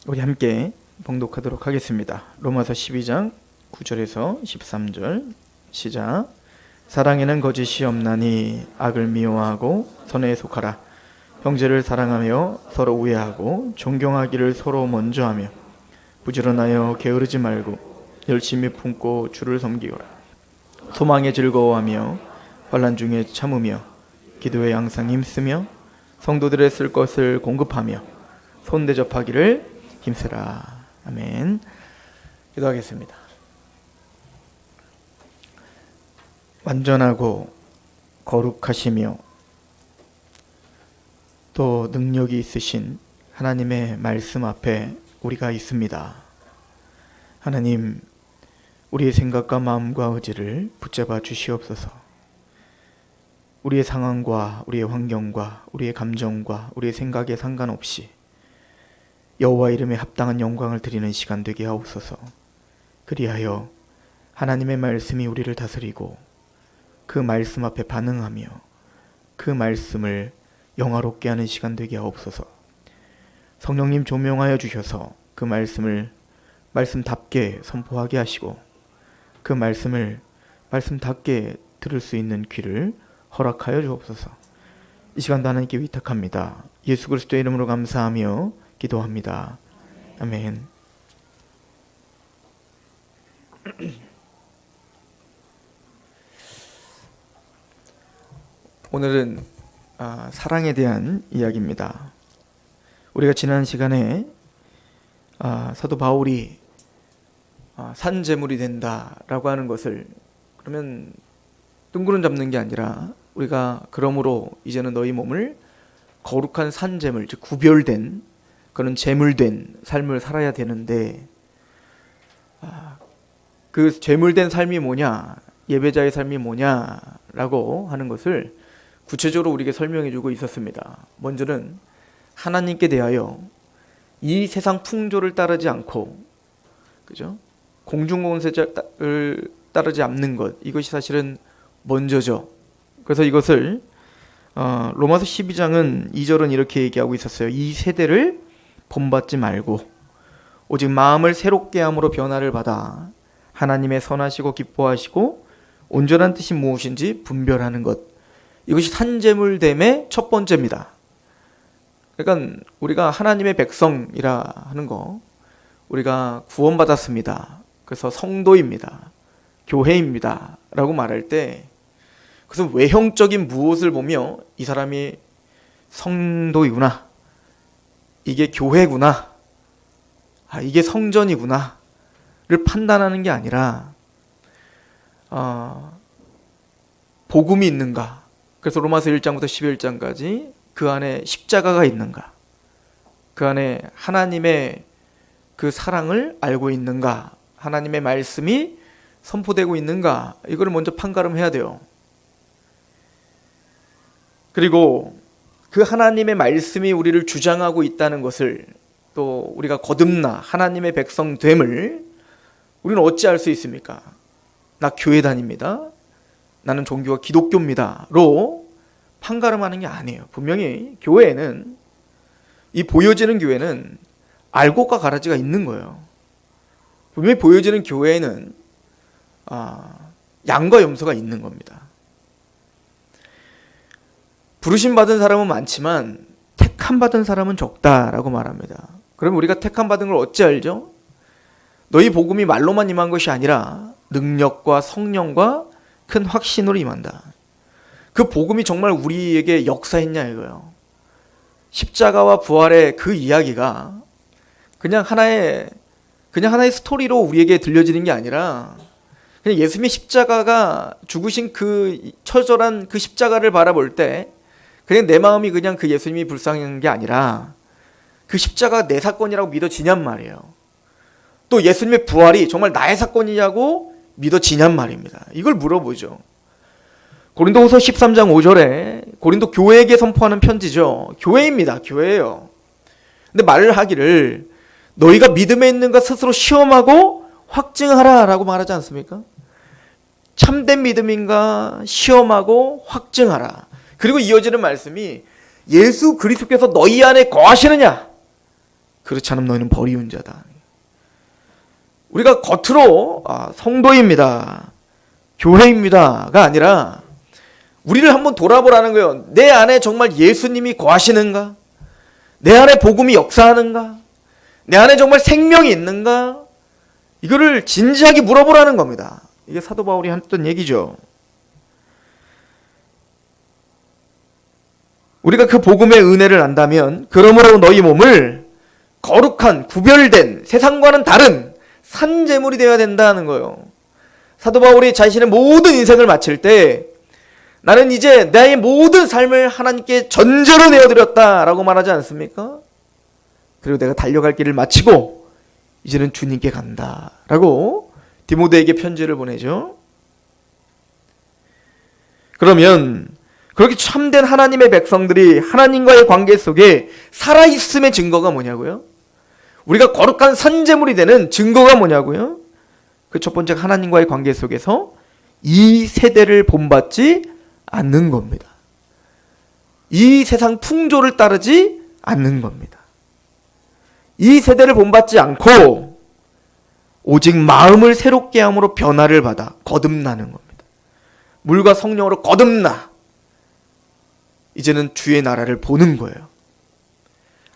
우리 함께 봉독하도록 하겠습니다. 로마서 12장 9절에서 13절 시작. 사랑에는 거짓이 없나니 악을 미워하고 선에 속하라. 형제를 사랑하며 서로 우애하고 존경하기를 서로 먼저 하며 부지런하여 게으르지 말고 열심히 품고 주를 섬기거라. 소망에 즐거워하며 환난 중에 참으며 기도에 항상 힘쓰며 성도들의 쓸 것을 공급하며 손 대접하기를 힘쓰라. 아멘. 기도하겠습니다. 완전하고 거룩하시며 또 능력이 있으신 하나님의 말씀 앞에 우리가 있습니다. 하나님, 우리의 생각과 마음과 의지를 붙잡아 주시옵소서. 우리의 상황과 우리의 환경과 우리의 감정과 우리의 생각에 상관없이 여호와 이름에 합당한 영광을 드리는 시간 되게 하옵소서. 그리하여 하나님의 말씀이 우리를 다스리고 그 말씀 앞에 반응하며 그 말씀을 영화롭게 하는 시간 되게 하옵소서. 성령님 조명하여 주셔서 그 말씀을 말씀답게 선포하게 하시고 그 말씀을 말씀답게 들을 수 있는 귀를 허락하여 주옵소서. 이 시간도 하나님께 위탁합니다. 예수 그리스도의 이름으로 감사하며 기도합니다. 아멘. 오늘은 사랑에 대한 이야기입니다. 우리가 지난 시간에 사도 바울이 산제물이 된다라고 하는 것을 그러면 뜬구름 잡는 게 아니라 우리가 그러므로 이제는 너희 몸을 거룩한 산제물, 즉 구별된 그런 제물된 삶을 살아야 되는데 그 제물된 삶이 뭐냐, 예배자의 삶이 뭐냐라고 하는 것을 구체적으로 우리에게 설명해 주고 있었습니다. 먼저는 하나님께 대하여 이 세상 풍조를 따르지 않고, 그죠? 공중공세를 따르지 않는 것, 이것이 사실은 먼저죠. 그래서 이것을 로마서 12장은 2절은 이렇게 얘기하고 있었어요. 이 세대를 본받지 말고 오직 마음을 새롭게 함으로 변화를 받아 하나님의 선하시고 기뻐하시고 온전한 뜻이 무엇인지 분별하는 것. 이것이 산제물됨의 첫 번째입니다. 그러니까 우리가 하나님의 백성이라 하는 거, 우리가 구원받았습니다. 그래서 성도입니다. 교회입니다. 라고 말할 때 그것은 외형적인 무엇을 보며 이 사람이 성도이구나, 이게 교회구나, 이게 성전이구나 를 판단하는 게 아니라 복음이 있는가. 그래서 로마서 1장부터 11장까지 그 안에 십자가가 있는가, 그 안에 하나님의 그 사랑을 알고 있는가, 하나님의 말씀이 선포되고 있는가, 이걸 먼저 판가름해야 돼요. 그리고 그 하나님의 말씀이 우리를 주장하고 있다는 것을, 또 우리가 거듭나 하나님의 백성됨을 우리는 어찌 알 수 있습니까? 나 교회 다닙니다, 나는 종교가 기독교입니다 로 판가름하는 게 아니에요. 분명히 교회에는, 이 보여지는 교회는 알곡과 가라지가 있는 거예요. 분명히 보여지는 교회에는 양과 염소가 있는 겁니다. 부르심 받은 사람은 많지만 택함 받은 사람은 적다라고 말합니다. 그러면 우리가 택함 받은 걸 어찌 알죠? 너희 복음이 말로만 임한 것이 아니라 능력과 성령과 큰 확신으로 임한다. 그 복음이 정말 우리에게 역사했냐 이거예요. 십자가와 부활의 그 이야기가 그냥 하나의 스토리로 우리에게 들려지는 게 아니라, 그냥 예수님의 십자가가 죽으신 그 처절한 그 십자가를 바라볼 때 그냥 내 마음이 그냥 그 예수님이 불쌍한 게 아니라 그 십자가가 내 사건이라고 믿어지냔 말이에요. 또 예수님의 부활이 정말 나의 사건이냐고 믿어지냔 말입니다. 이걸 물어보죠. 고린도후서 13장 5절에 고린도 교회에게 선포하는 편지죠. 교회입니다. 교회예요. 근데 말을 하기를 너희가 믿음에 있는가 스스로 시험하고 확증하라 라고 말하지 않습니까? 참된 믿음인가 시험하고 확증하라. 그리고 이어지는 말씀이 예수 그리스도께서 너희 안에 거하시느냐, 그렇지 않으면 너희는 버리운 자다. 우리가 겉으로 성도입니다, 교회입니다가 아니라 우리를 한번 돌아보라는 거예요. 내 안에 정말 예수님이 거하시는가? 내 안에 복음이 역사하는가? 내 안에 정말 생명이 있는가? 이거를 진지하게 물어보라는 겁니다. 이게 사도 바울이 했던 얘기죠. 우리가 그 복음의 은혜를 안다면 그러므로 너희 몸을 거룩한 구별된 세상과는 다른 산제물이 되어야 된다는 거예요. 사도 바울이 자신의 모든 인생을 마칠 때 나는 이제 나의 모든 삶을 하나님께 전제로 내어드렸다라고 말하지 않습니까? 그리고 내가 달려갈 길을 마치고 이제는 주님께 간다라고 디모데에게 편지를 보내죠. 그러면 그렇게 참된 하나님의 백성들이 하나님과의 관계 속에 살아있음의 증거가 뭐냐고요? 우리가 거룩한 산제물이 되는 증거가 뭐냐고요? 그 첫 번째가 하나님과의 관계 속에서 이 세대를 본받지 않는 겁니다. 이 세상 풍조를 따르지 않는 겁니다. 이 세대를 본받지 않고 오직 마음을 새롭게 함으로 변화를 받아 거듭나는 겁니다. 물과 성령으로 거듭나 이제는 주의 나라를 보는 거예요.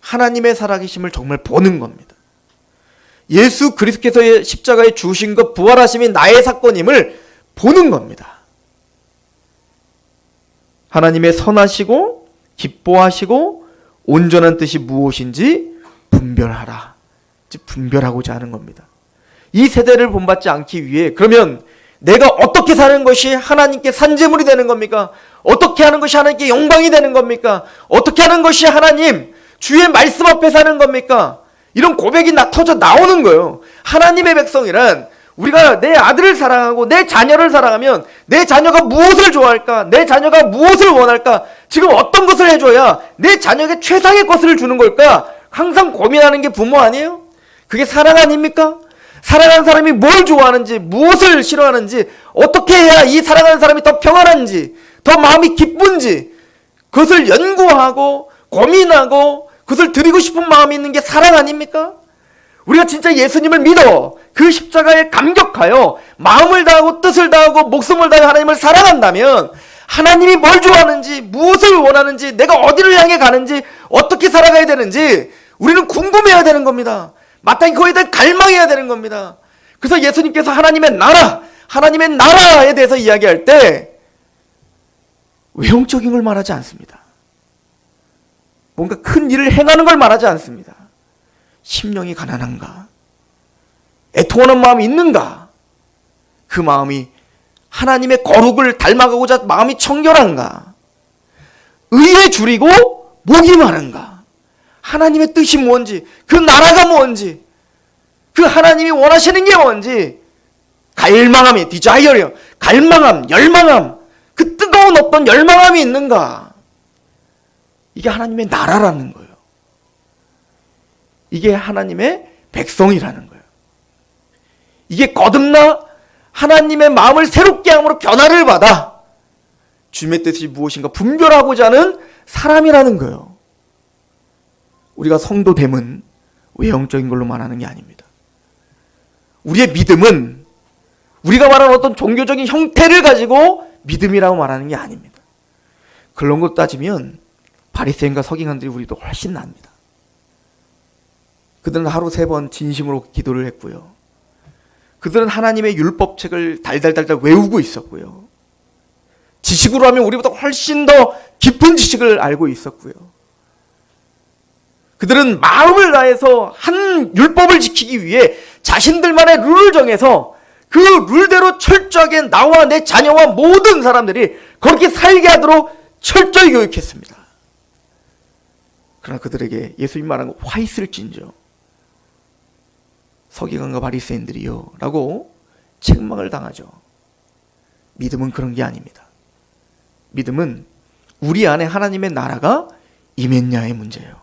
하나님의 살아계심을 정말 보는 겁니다. 예수 그리스도께서의 십자가에 주신 것, 부활하심이 나의 사건임을 보는 겁니다. 하나님의 선하시고 기뻐하시고 온전한 뜻이 무엇인지 분별하라. 즉 분별하고자 하는 겁니다. 이 세대를 본받지 않기 위해 그러면 내가 어떻게 사는 것이 하나님께 산제물이 되는 겁니까? 어떻게 하는 것이 하나님께 영광이 되는 겁니까? 어떻게 하는 것이 하나님 주의 말씀 앞에 사는 겁니까? 이런 고백이 터져 나오는 거예요. 하나님의 백성이란 우리가 내 아들을 사랑하고 내 자녀를 사랑하면 내 자녀가 무엇을 좋아할까? 내 자녀가 무엇을 원할까? 지금 어떤 것을 해줘야 내 자녀에게 최상의 것을 주는 걸까? 항상 고민하는 게 부모 아니에요? 그게 사랑 아닙니까? 사랑하는 사람이 뭘 좋아하는지, 무엇을 싫어하는지, 어떻게 해야 이 사랑하는 사람이 더 평안한지, 더 마음이 기쁜지 그것을 연구하고 고민하고 그것을 드리고 싶은 마음이 있는 게 사랑 아닙니까? 우리가 진짜 예수님을 믿어 그 십자가에 감격하여 마음을 다하고 뜻을 다하고 목숨을 다해 하나님을 사랑한다면 하나님이 뭘 좋아하는지, 무엇을 원하는지, 내가 어디를 향해 가는지, 어떻게 살아가야 되는지 우리는 궁금해야 되는 겁니다. 마땅히 그거에 대해 갈망해야 되는 겁니다. 그래서 예수님께서 하나님의 나라에 대해서 이야기할 때 외형적인 걸 말하지 않습니다. 뭔가 큰 일을 행하는 걸 말하지 않습니다. 심령이 가난한가? 애통하는 마음이 있는가? 그 마음이 하나님의 거룩을 닮아가고자 마음이 청결한가? 의에 줄이고 목이 마른가? 하나님의 뜻이 뭔지, 그 나라가 뭔지, 그 하나님이 원하시는 게 뭔지 갈망함이, 디자이어요. 갈망함, 열망함, 그 뜨거운 어떤 열망함이 있는가? 이게 하나님의 나라라는 거예요. 이게 하나님의 백성이라는 거예요. 이게 거듭나 하나님의 마음을 새롭게 함으로 변화를 받아 주님의 뜻이 무엇인가 분별하고자 하는 사람이라는 거예요. 우리가 성도됨은 외형적인 걸로 말하는 게 아닙니다. 우리의 믿음은 우리가 말하는 어떤 종교적인 형태를 가지고 믿음이라고 말하는 게 아닙니다. 그런 것 따지면 바리새인과 서기관들이 우리도 훨씬 납니다. 그들은 하루 3번 진심으로 기도를 했고요. 그들은 하나님의 율법책을 달달달달 외우고 있었고요. 지식으로 하면 우리보다 훨씬 더 깊은 지식을 알고 있었고요. 그들은 마음을 다해서 한 율법을 지키기 위해 자신들만의 룰을 정해서 그 룰대로 철저하게 나와 내 자녀와 모든 사람들이 그렇게 살게 하도록 철저히 교육했습니다. 그러나 그들에게 예수님 말한 거 화 있을진저 서기관과 바리새인들이요 라고 책망을 당하죠. 믿음은 그런 게 아닙니다. 믿음은 우리 안에 하나님의 나라가 임했냐의 문제예요.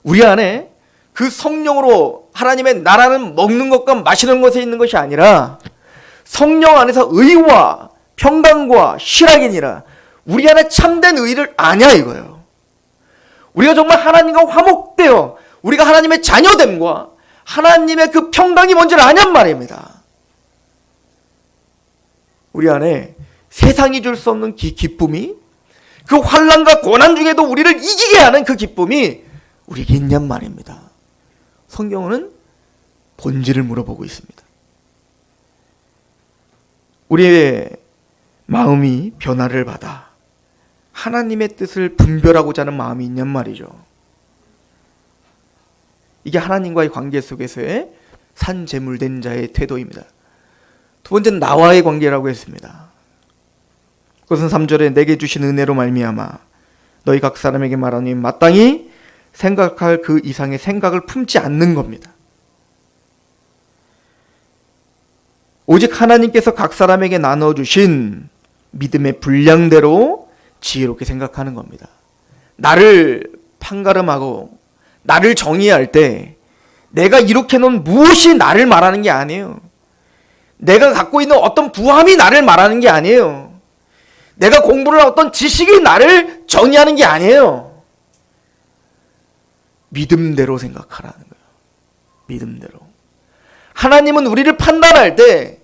우리 안에 그 성령으로 하나님의 나라는 먹는 것과 마시는 것에 있는 것이 아니라 성령 안에서 의와 평강과 실학이니라 우리 안에 참된 의를 아냐 이거예요. 우리가 정말 하나님과 화목되어 우리가 하나님의 자녀됨과 하나님의 그 평강이 뭔지를 아냔 말입니다. 우리 안에 세상이 줄 수 없는 기쁨이, 그 환난과 고난 중에도 우리를 이기게 하는 그 기쁨이 우리에게 있냔 말입니다. 성경은 본질을 물어보고 있습니다. 우리의 마음이 변화를 받아 하나님의 뜻을 분별하고자 하는 마음이 있냔 말이죠. 이게 하나님과의 관계 속에서의 산재물된 자의 태도입니다. 두 번째는 나와의 관계라고 했습니다. 그것은 3절에 내게 주신 은혜로 말미암아 너희 각 사람에게 말하니 마땅히 생각할 그 이상의 생각을 품지 않는 겁니다. 오직 하나님께서 각 사람에게 나눠주신 믿음의 분량대로 지혜롭게 생각하는 겁니다. 나를 판가름하고 나를 정의할 때 내가 이렇게 놓은 무엇이 나를 말하는 게 아니에요. 내가 갖고 있는 어떤 부함이 나를 말하는 게 아니에요. 내가 공부를 한 어떤 지식이 나를 정의하는 게 아니에요. 믿음대로 생각하라는 거예요. 믿음대로. 하나님은 우리를 판단할 때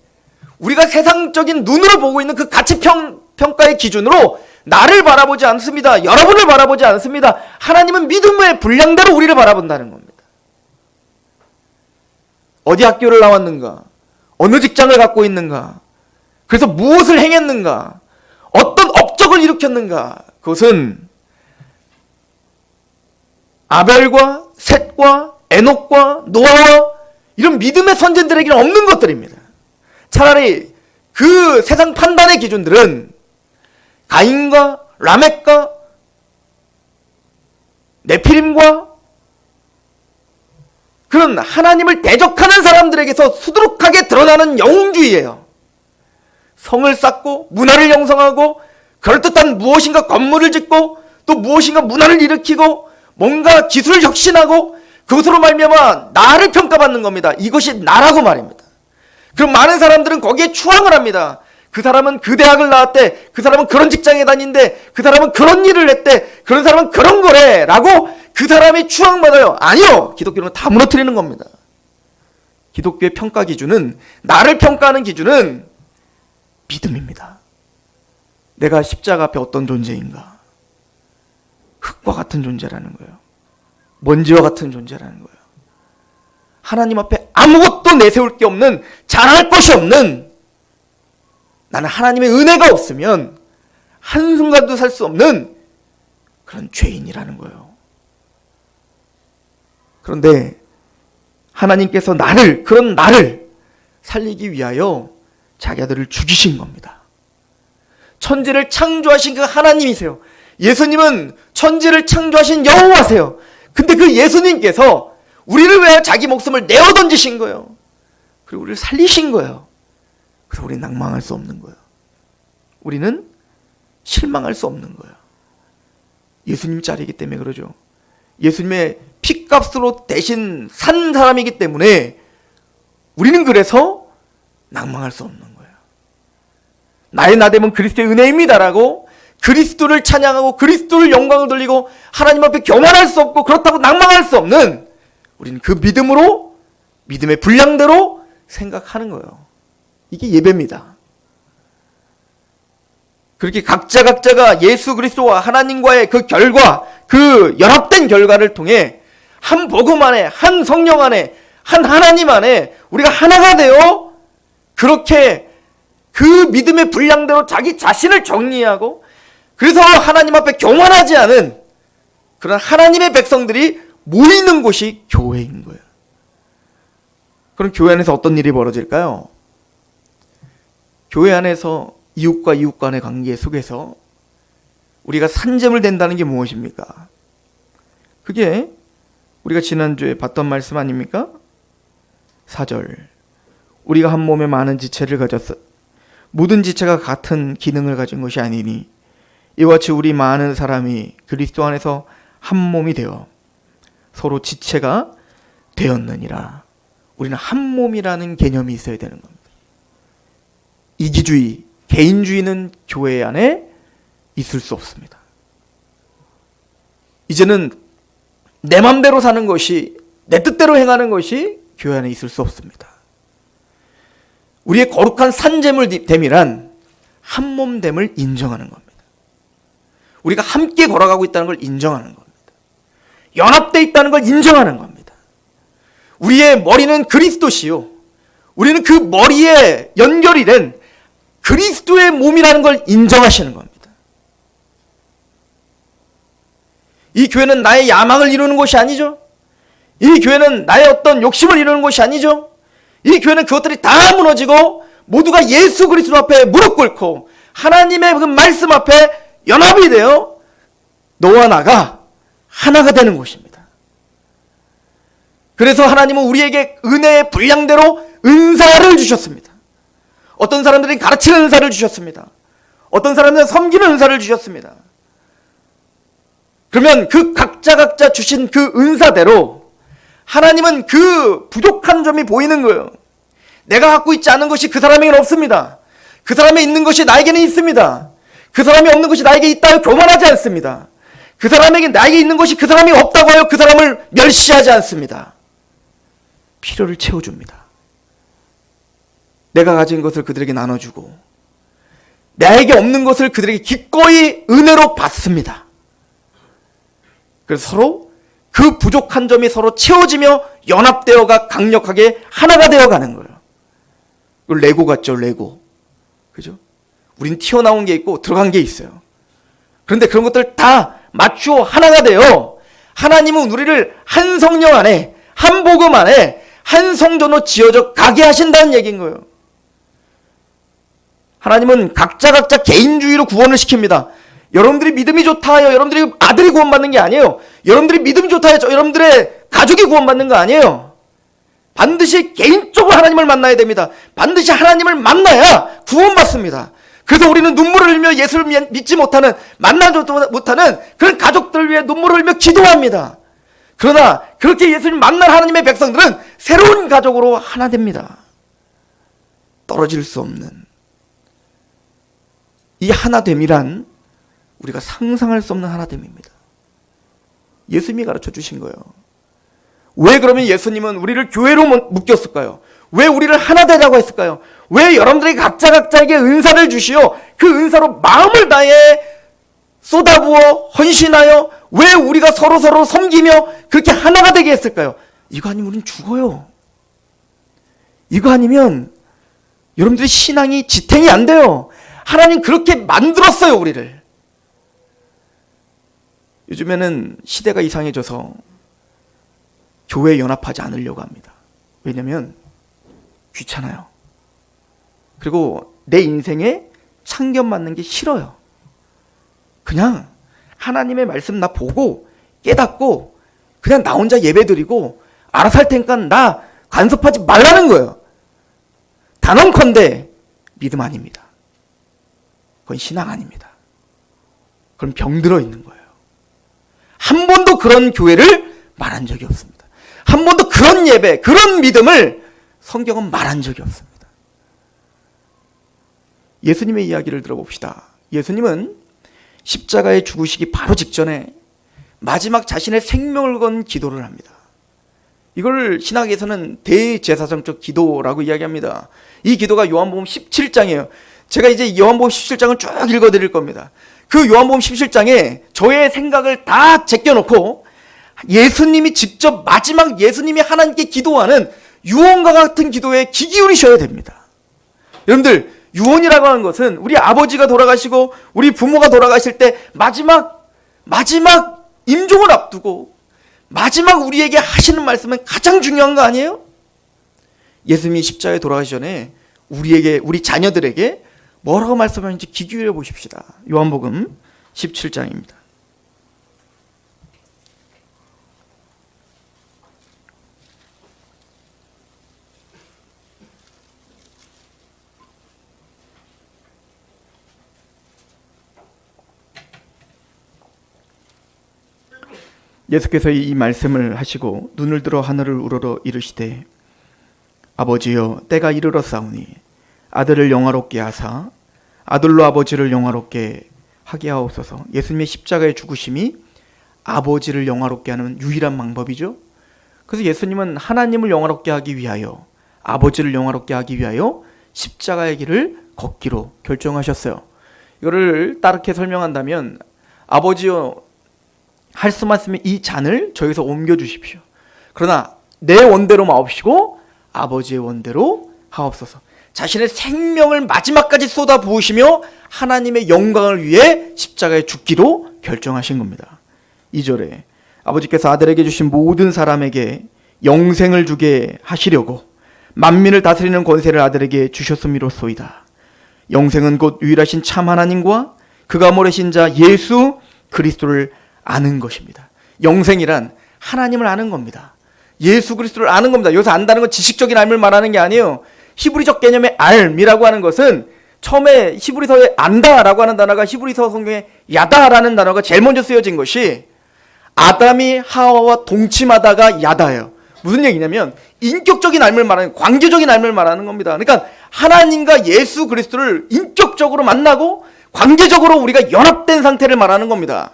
우리가 세상적인 눈으로 보고 있는 그 가치 평가의 기준으로 나를 바라보지 않습니다. 여러분을 바라보지 않습니다. 하나님은 믿음의 분량대로 우리를 바라본다는 겁니다. 어디 학교를 나왔는가? 어느 직장을 갖고 있는가? 그래서 무엇을 행했는가? 어떤 업적을 일으켰는가? 그것은 아벨과 셋과 에녹과 노아와 이런 믿음의 선진들에게는 없는 것들입니다. 차라리 그 세상 판단의 기준들은 가인과 라멕과 네피림과 그런 하나님을 대적하는 사람들에게서 수두룩하게 드러나는 영웅주의예요. 성을 쌓고 문화를 형성하고 그럴듯한 무엇인가 건물을 짓고 또 무엇인가 문화를 일으키고 뭔가 기술을 혁신하고 그것으로 말미암아 나를 평가받는 겁니다. 이것이 나라고 말입니다. 그럼 많은 사람들은 거기에 추앙을 합니다. 그 사람은 그 대학을 나왔대. 그 사람은 그런 직장에 다닌대. 그 사람은 그런 일을 했대. 그런 사람은 그런 거래. 라고 그 사람이 추앙받아요. 아니요. 기독교는 다 무너뜨리는 겁니다. 기독교의 평가 기준은, 나를 평가하는 기준은 믿음입니다. 내가 십자가 앞에 어떤 존재인가? 흙과 같은 존재라는 거예요. 먼지와 같은 존재라는 거예요. 하나님 앞에 아무것도 내세울 게 없는, 자랑할 것이 없는, 나는 하나님의 은혜가 없으면 한순간도 살 수 없는 그런 죄인이라는 거예요. 그런데 하나님께서 그런 나를 살리기 위하여 자기 아들을 죽이신 겁니다. 천지를 창조하신 그 하나님이세요. 예수님은 천지를 창조하신 여호와세요. 근데 그 예수님께서 우리를 위하여 자기 목숨을 내어 던지신 거예요. 그리고 우리를 살리신 거예요. 그래서 우리는 낭망할 수 없는 거예요. 우리는 실망할 수 없는 거예요. 예수님 짤이기 때문에 그러죠. 예수님의 피값으로 대신 산 사람이기 때문에 우리는 그래서 낭망할 수 없는 거예요. 나의 나됨은 그리스도의 은혜입니다라고 그리스도를 찬양하고 그리스도를 영광을 돌리고 하나님 앞에 교만할 수 없고 그렇다고 낭망할 수 없는, 우리는 그 믿음으로, 믿음의 분량대로 생각하는 거예요. 이게 예배입니다. 그렇게 각자가 예수 그리스도와 하나님과의 그 결과, 그 연합된 결과를 통해 한 복음 안에, 한 성령 안에, 한 하나님 안에 우리가 하나가 되어 그렇게 그 믿음의 분량대로 자기 자신을 정리하고, 그래서 하나님 앞에 교만하지 않은 그런 하나님의 백성들이 모이는 곳이 교회인 거예요. 그럼 교회 안에서 어떤 일이 벌어질까요? 교회 안에서 이웃과 이웃 간의 관계 속에서 우리가 산재물 된다는 게 무엇입니까? 그게 우리가 지난주에 봤던 말씀 아닙니까? 4절, 우리가 한 몸에 많은 지체를 가졌어 모든 지체가 같은 기능을 가진 것이 아니니 이와 같이 우리 많은 사람이 그리스도 안에서 한 몸이 되어 서로 지체가 되었느니라. 우리는 한 몸이라는 개념이 있어야 되는 겁니다. 이기주의, 개인주의는 교회 안에 있을 수 없습니다. 이제는 내 맘대로 사는 것이, 내 뜻대로 행하는 것이 교회 안에 있을 수 없습니다. 우리의 거룩한 산재물됨이란 한몸됨을 인정하는 겁니다. 우리가 함께 걸어가고 있다는 걸 인정하는 겁니다. 연합되어 있다는 걸 인정하는 겁니다. 우리의 머리는 그리스도시요, 우리는 그 머리에 연결이 된 그리스도의 몸이라는 걸 인정하시는 겁니다. 이 교회는 나의 야망을 이루는 곳이 아니죠. 이 교회는 나의 어떤 욕심을 이루는 곳이 아니죠. 이 교회는 그것들이 다 무너지고 모두가 예수 그리스도 앞에 무릎 꿇고 하나님의 그 말씀 앞에 연합이 되어 너와 나가 하나가 되는 곳입니다. 그래서 하나님은 우리에게 은혜의 분량대로 은사를 주셨습니다. 어떤 사람들은 가르치는 은사를 주셨습니다. 어떤 사람들은 섬기는 은사를 주셨습니다. 그러면 그 각자 주신 그 은사대로 하나님은 그 부족한 점이 보이는 거예요. 내가 갖고 있지 않은 것이 그 사람에게는 없습니다. 그 사람에 있는 것이 나에게는 있습니다. 그 사람이 없는 것이 나에게 있다 하여 교만하지 않습니다. 그 사람에게 나에게 있는 것이 그 사람이 없다고 하여 그 사람을 멸시하지 않습니다. 필요를 채워줍니다. 내가 가진 것을 그들에게 나눠주고 나에게 없는 것을 그들에게 기꺼이 은혜로 받습니다. 그래서 서로 그 부족한 점이 서로 채워지며 연합되어가 강력하게 하나가 되어가는 거예요. 레고 같죠, 레고. 그죠? 우린 튀어나온 게 있고 들어간 게 있어요. 그런데 그런 것들 다 맞추어 하나가 되어 하나님은 우리를 한 성령 안에, 한 복음 안에, 한 성전으로 지어져 가게 하신다는 얘기인 거예요. 하나님은 각자 개인주의로 구원을 시킵니다. 여러분들이 믿음이 좋다 하여 여러분들이 아들이 구원받는 게 아니에요. 여러분들이 믿음이 좋다 하여 여러분들의 가족이 구원받는 거 아니에요. 반드시 개인적으로 하나님을 만나야 됩니다. 반드시 하나님을 만나야 구원받습니다. 그래서 우리는 눈물을 흘리며 예수를 믿지 못하는, 만나지 못하는 그런 가족들을 위해 눈물을 흘리며 기도합니다. 그러나 그렇게 예수님 만난 하나님의 백성들은 새로운 가족으로 하나 됩니다. 떨어질 수 없는 이 하나됨이란 우리가 상상할 수 없는 하나됨입니다. 예수님이 가르쳐 주신 거예요. 왜 그러면 예수님은 우리를 교회로 묶였을까요? 왜 우리를 하나 되자고 했을까요? 왜 여러분들이 각자에게 은사를 주시어 그 은사로 마음을 다해 쏟아부어 헌신하여 왜 우리가 서로 섬기며 그렇게 하나가 되게 했을까요? 이거 아니면 우리는 죽어요. 이거 아니면 여러분들의 신앙이 지탱이 안 돼요. 하나님 그렇게 만들었어요, 우리를. 요즘에는 시대가 이상해져서 교회에 연합하지 않으려고 합니다. 왜냐하면 귀찮아요. 그리고 내 인생에 참견받는 게 싫어요. 그냥 하나님의 말씀 나 보고 깨닫고 그냥 나 혼자 예배드리고 알아서 할 테니까 나 간섭하지 말라는 거예요. 단언컨대 믿음 아닙니다. 그건 신앙 아닙니다. 그건 병들어 있는 거예요. 한 번도 그런 교회를 말한 적이 없습니다. 한 번도 그런 예배, 그런 믿음을 성경은 말한 적이 없습니다. 예수님의 이야기를 들어봅시다. 예수님은 십자가에 죽으시기 바로 직전에 마지막 자신의 생명을 건 기도를 합니다. 이걸 신학에서는 대제사장적 기도라고 이야기합니다. 이 기도가 요한복음 17장이에요. 제가 이제 요한복음 17장을 쭉 읽어드릴 겁니다. 그 요한복음 17장에 저의 생각을 다 제껴놓고 예수님이 직접 마지막 예수님이 하나님께 기도하는 유언과 같은 기도에 귀 기울이셔야 됩니다. 여러분들, 유언이라고 하는 것은 우리 아버지가 돌아가시고 우리 부모가 돌아가실 때 마지막 임종을 앞두고 마지막 우리에게 하시는 말씀은 가장 중요한 거 아니에요? 예수님이 십자가에 돌아가시 전에 우리 자녀들에게 뭐라고 말씀하는지 귀 기울여 보십시다. 요한복음 17장입니다. 예수께서 이 말씀을 하시고 눈을 들어 하늘을 우러러 이르시되 아버지여 때가 이르렀사오니 아들을 영화롭게 하사 아들로 아버지를 영화롭게 하게 하옵소서. 예수님의 십자가의 죽으심이 아버지를 영화롭게 하는 유일한 방법이죠. 그래서 예수님은 하나님을 영화롭게 하기 위하여, 아버지를 영화롭게 하기 위하여 십자가의 길을 걷기로 결정하셨어요. 이거를 따르게 설명한다면, 아버지여, 할 수 말씀에 이 잔을 저기서 옮겨주십시오. 그러나 내 원대로 마옵시고 아버지의 원대로 하옵소서. 자신의 생명을 마지막까지 쏟아 부으시며 하나님의 영광을 위해 십자가에 죽기로 결정하신 겁니다. 2절에 아버지께서 아들에게 주신 모든 사람에게 영생을 주게 하시려고 만민을 다스리는 권세를 아들에게 주셨음이로소이다. 영생은 곧 유일하신 참 하나님과 그가 모르신 자 예수 그리스도를 아는 것입니다. 영생이란 하나님을 아는 겁니다. 예수 그리스도를 아는 겁니다. 여기서 안다는 건 지식적인 알을 말하는 게 아니에요. 히브리적 개념의 알이라고 하는 것은 처음에 히브리서에 안다라고 하는 단어가 히브리서 성경에 야다라는 단어가 제일 먼저 쓰여진 것이 아담이 하와와 동침하다가 야다예요. 무슨 얘기냐면 인격적인 알을 말하는, 관계적인 알을 말하는 겁니다. 그러니까 하나님과 예수 그리스도를 인격적으로 만나고 관계적으로 우리가 연합된 상태를 말하는 겁니다.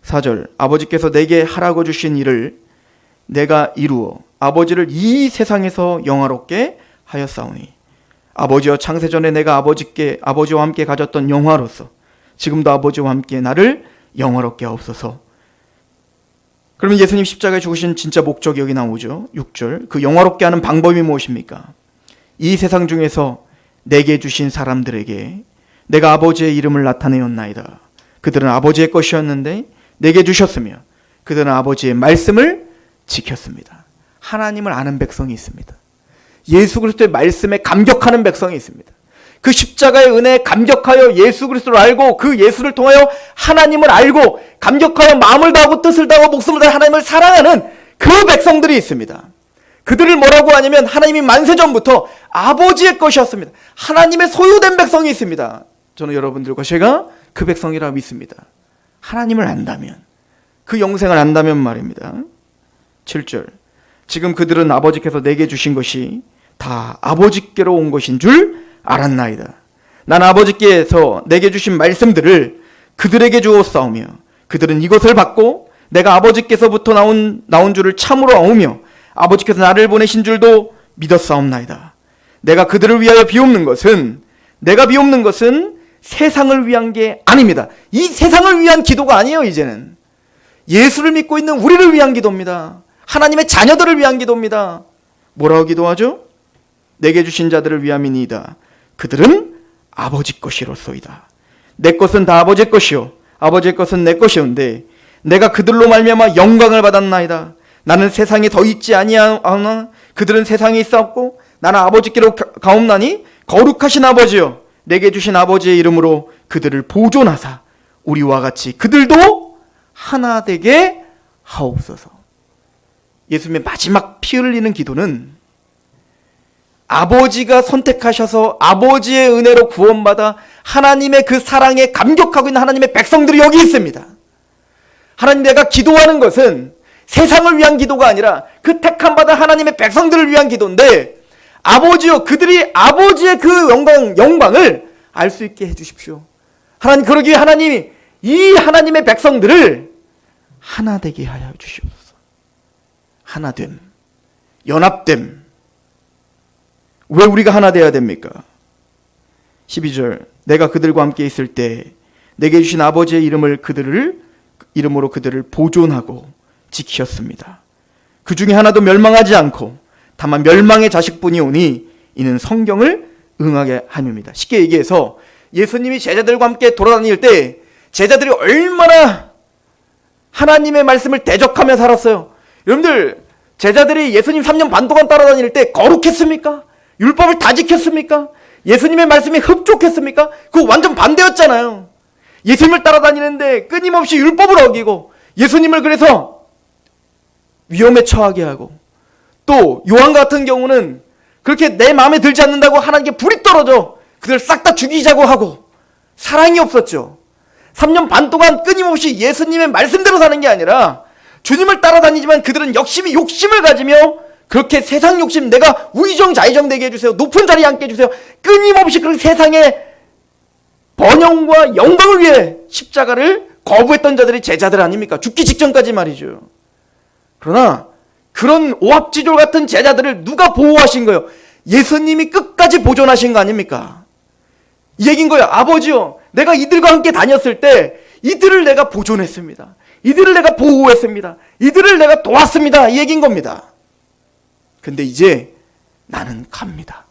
4절 아버지께서 내게 하라고 주신 일을 내가 이루어 아버지를 이 세상에서 영화롭게 하였사오니 아버지여 창세전에 내가 아버지와 함께 가졌던 영화로서 지금도 아버지와 함께 나를 영화롭게 하옵소서. 그러면 예수님 십자가에 죽으신 진짜 목적이 여기 나오죠. 6절 그 영화롭게 하는 방법이 무엇입니까? 이 세상 중에서 내게 주신 사람들에게 내가 아버지의 이름을 나타내었나이다. 그들은 아버지의 것이었는데 내게 주셨으며 그들은 아버지의 말씀을 지켰습니다. 하나님을 아는 백성이 있습니다. 예수 그리스도의 말씀에 감격하는 백성이 있습니다. 그 십자가의 은혜에 감격하여 예수 그리스도를 알고 그 예수를 통하여 하나님을 알고 감격하여 마음을 다하고 뜻을 다하고 목숨을 다해 하나님을 사랑하는 그 백성들이 있습니다. 그들을 뭐라고 하냐면 하나님이 만세전부터 아버지의 것이었습니다. 하나님의 소유된 백성이 있습니다. 저는 여러분들과 제가 그 백성이라 믿습니다. 하나님을 안다면, 그 영생을 안다면 말입니다. 7절 지금 그들은 아버지께서 내게 주신 것이 다 아버지께로 온 것인 줄 알았나이다. 난 아버지께서 내게 주신 말씀들을 그들에게 주었사오며 그들은 이것을 받고 내가 아버지께서부터 나온 줄을 참으로 아오며 아버지께서 나를 보내신 줄도 믿었사옵나이다. 내가 그들을 위하여 비옵는 것은 세상을 위한 게 아닙니다. 이 세상을 위한 기도가 아니에요. 이제는 예수를 믿고 있는 우리를 위한 기도입니다. 하나님의 자녀들을 위한 기도입니다. 뭐라고 기도하죠? 내게 주신 자들을 위함이니이다. 그들은 아버지 것이로소이다. 내 것은 다 아버지 것이요 아버지의 것은 내 것이온데 내가 그들로 말미암아 영광을 받았나이다. 나는 세상에 더 있지 아니하나 그들은 세상에 있사옵고 나는 아버지께로 가옵나니 거룩하신 아버지여 내게 주신 아버지의 이름으로 그들을 보존하사 우리와 같이 그들도 하나 되게 하옵소서. 예수님의 마지막 피 흘리는 기도는 아버지가 선택하셔서 아버지의 은혜로 구원받아 하나님의 그 사랑에 감격하고 있는 하나님의 백성들이 여기 있습니다. 하나님, 내가 기도하는 것은 세상을 위한 기도가 아니라 그 택함받은 하나님의 백성들을 위한 기도인데, 아버지여 그들이 아버지의 그 영광을 알 수 있게 해주십시오. 하나님, 그러기 위해 하나님이 이 하나님의 백성들을 하나 되게 하여 주시옵소서. 하나됨, 연합됨. 왜 우리가 하나 되어야 됩니까? 12절 내가 그들과 함께 있을 때 내게 주신 아버지의 이름으로 그들을 보존하고 지키셨습니다. 그 중에 하나도 멸망하지 않고 다만 멸망의 자식뿐이 오니 이는 성경을 응하게 함입니다. 쉽게 얘기해서 예수님이 제자들과 함께 돌아다닐 때 제자들이 얼마나 하나님의 말씀을 대적하며 살았어요. 여러분들, 제자들이 예수님 3년 반 동안 따라다닐 때 거룩했습니까? 율법을 다 지켰습니까? 예수님의 말씀이 흡족했습니까? 그거 완전 반대였잖아요. 예수님을 따라다니는데 끊임없이 율법을 어기고 예수님을 그래서 위험에 처하게 하고, 또 요한 같은 경우는 그렇게 내 마음에 들지 않는다고 하나님께 불이 떨어져 그들 싹 다 죽이자고 하고, 사랑이 없었죠. 3년 반 동안 끊임없이 예수님의 말씀대로 사는 게 아니라 주님을 따라다니지만 그들은 욕심을 가지며 그렇게 세상 욕심, 내가 우의정 좌의정 되게 해주세요, 높은 자리에 앉게 해주세요, 끊임없이 그렇게 세상의 번영과 영광을 위해 십자가를 거부했던 자들이 제자들 아닙니까? 죽기 직전까지 말이죠. 그러나 그런 오합지졸 같은 제자들을 누가 보호하신 거예요? 예수님이 끝까지 보존하신 거 아닙니까? 이 얘기인 거예요. 아버지요, 내가 이들과 함께 다녔을 때 이들을 내가 보존했습니다. 이들을 내가 보호했습니다. 이들을 내가 도왔습니다. 이 얘기인 겁니다. 근데 이제 나는 갑니다.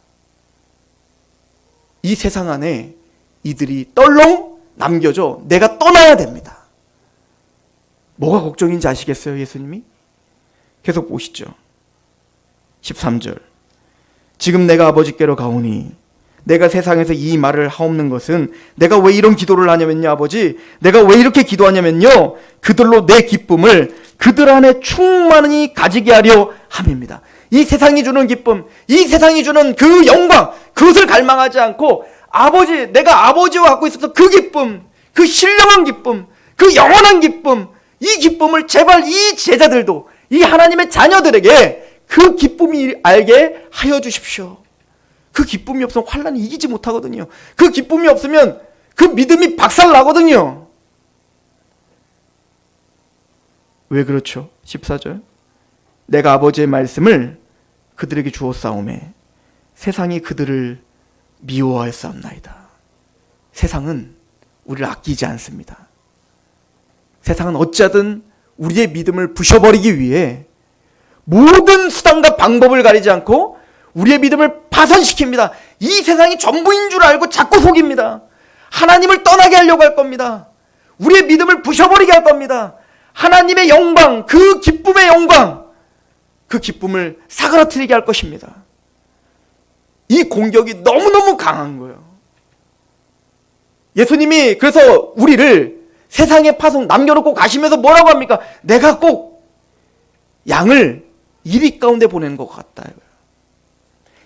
이 세상 안에 이들이 떨렁 남겨져 내가 떠나야 됩니다. 뭐가 걱정인지 아시겠어요, 예수님이? 계속 보시죠. 13절. 지금 내가 아버지께로 가오니 내가 세상에서 이 말을 하옵는 것은 내가 왜 이런 기도를 하냐면요, 아버지. 내가 왜 이렇게 기도하냐면요, 그들로 내 기쁨을 그들 안에 충만히 가지게 하려 함입니다. 이 세상이 주는 기쁨, 이 세상이 주는 그 영광, 그것을 갈망하지 않고 아버지, 내가 아버지와 갖고 있어서 그 기쁨, 그 신령한 기쁨, 그 영원한 기쁨, 이 기쁨을 제발 이 제자들도, 이 하나님의 자녀들에게 그 기쁨이 알게 하여 주십시오. 그 기쁨이 없으면 환난이 이기지 못하거든요. 그 기쁨이 없으면 그 믿음이 박살나거든요. 왜 그렇죠? 14절. 내가 아버지의 말씀을 그들에게 주었사오매 세상이 그들을 미워하였사옵나이다. 세상은 우리를 아끼지 않습니다. 세상은 어찌하든 우리의 믿음을 부셔버리기 위해 모든 수단과 방법을 가리지 않고 우리의 믿음을 파손시킵니다. 이 세상이 전부인 줄 알고 자꾸 속입니다. 하나님을 떠나게 하려고 할 겁니다. 우리의 믿음을 부셔버리게 할 겁니다. 하나님의 영광, 그 기쁨의 영광, 그 기쁨을 사그라뜨리게 할 것입니다. 이 공격이 너무너무 강한 거예요. 예수님이 그래서 우리를 세상에 파송 남겨놓고 가시면서 뭐라고 합니까? 내가 꼭 양을 이리 가운데 보내는 것 같다.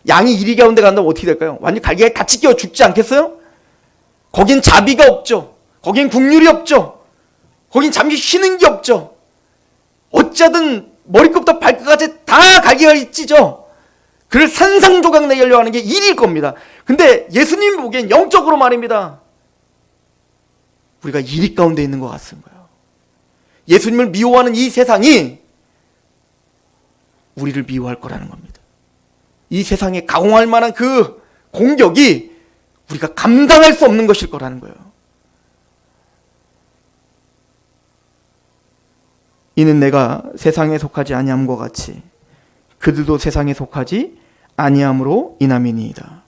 양이 이리 가운데 간다면 어떻게 될까요? 완전 갈기에 같이 끼어 죽지 않겠어요? 거긴 자비가 없죠. 거긴 국률이 없죠. 거긴 잠시 쉬는 게 없죠. 어쩌든 머리끝부터 발끝까지 다 갈기가 찌죠. 그를 산산조각 내게 하려고 하는 게 일일 겁니다. 근데 예수님이 보기엔 영적으로 말입니다. 우리가 이리 가운데 있는 것 같은 거예요. 예수님을 미워하는 이 세상이 우리를 미워할 거라는 겁니다. 이 세상에 가공할 만한 그 공격이 우리가 감당할 수 없는 것일 거라는 거예요. 이는 내가 세상에 속하지 아니함과 같이 그들도 세상에 속하지 아니함으로 인함이니이다.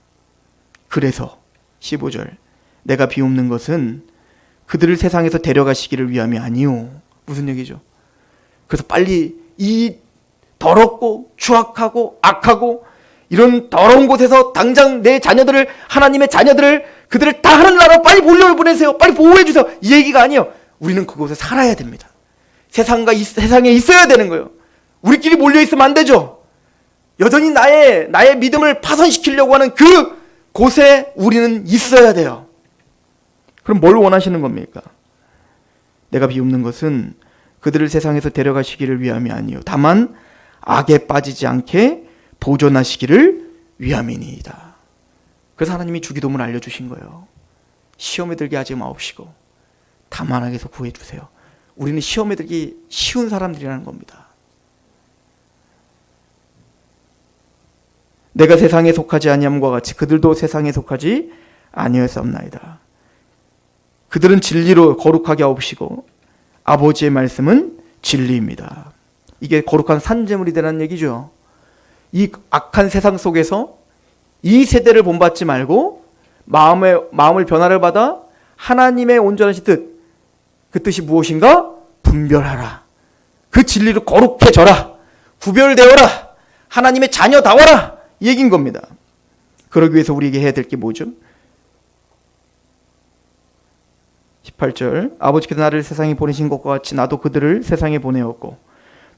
그래서 15절 내가 비옵는 것은 그들을 세상에서 데려가시기를 위함이 아니오. 무슨 얘기죠? 그래서 빨리 이 더럽고 추악하고 악하고 이런 더러운 곳에서 당장 내 자녀들을, 하나님의 자녀들을, 그들을 다 하늘나라로 빨리 보내세요. 빨리 보호해 주세요. 이 얘기가 아니에요. 우리는 그곳에 살아야 됩니다. 세상에 있어야 되는 거예요. 우리끼리 몰려 있으면 안 되죠. 여전히 나의 믿음을 파손시키려고 하는 그 곳에 우리는 있어야 돼요. 그럼 뭘 원하시는 겁니까? 내가 비웃는 것은 그들을 세상에서 데려가시기를 위함이 아니요 다만 악에 빠지지 않게 보존하시기를 위함이니이다. 그래서 하나님이 주기도문을 알려주신 거예요. 시험에 들게 하지 마옵시고 다만 악에서 구해주세요. 우리는 시험에 들기 쉬운 사람들이라는 겁니다. 내가 세상에 속하지 아니함과 같이 그들도 세상에 속하지 아니하였사옵나이다. 그들은 진리로 거룩하게 하옵시고 아버지의 말씀은 진리입니다. 이게 거룩한 산재물이 되라는 얘기죠. 이 악한 세상 속에서 이 세대를 본받지 말고 마음을 변화를 받아 하나님의 온전하신 뜻, 그 뜻이 무엇인가? 분별하라. 그 진리로 거룩해져라. 구별되어라. 하나님의 자녀다워라. 이 얘기인 겁니다. 그러기 위해서 우리에게 해야 될 게 뭐죠? 18절 아버지께서 나를 세상에 보내신 것과 같이 나도 그들을 세상에 보내었고